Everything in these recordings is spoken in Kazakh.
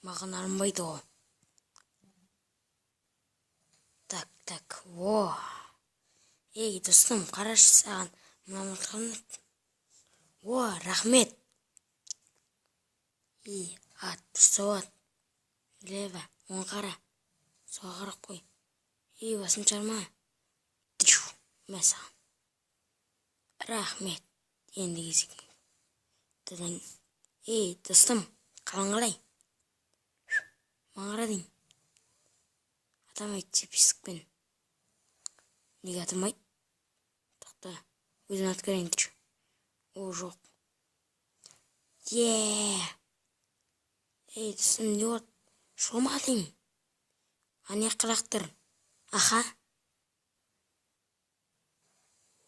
Маған алынбайды ғой. Так, о. Ей, достым, қарашы саған мына мылтығын. О, рахмет. Дұрыс. Лева, оң қара. Соға қарап қой. Басын жарма. Мә саған. Рахмет. Енді кезек. Достым, қалың қалай? Маған қара дейін. Атамайды sepsizlikпен. Неге атамайды? Тоқта, өзін атып көрейін. О, жоқ. Достым, не болды? Шомадың? Ане қырақтыр. Аха.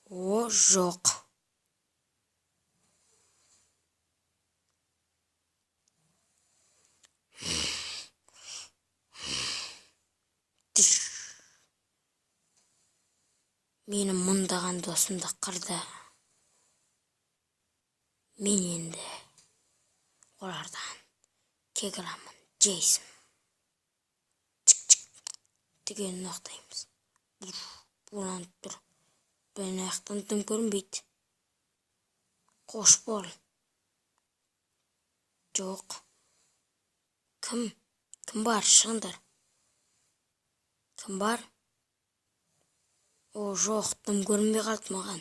О, жоқ. Менің мұндаған досымды қырды. Мен енді олардан кек аламын, жейсің. Дегенін ақтаймыз. Буланып тұр. Бән аяқтан тым көрінбейді. Қош бол. Жоқ. Кім бар, шығындар. Кім бар? О, жоқ, тым көрінбей қалды маған.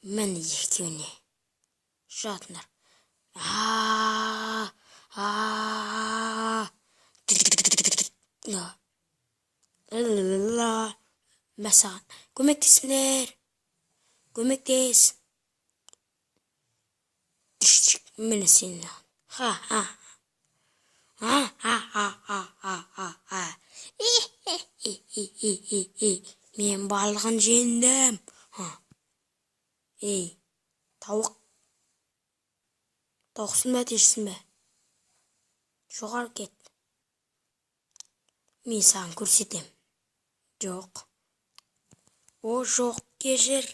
Мені екеуіне. Жатындар. Мәсаған, көмектесіңдер. Көмектес. Мені сені. Мен барлығын жеңдім. Тауық. Тауықсың ба, тешсің бе? Жоғары кет. Мен саған көрсетем. Жоқ. О, жоқ, кешір.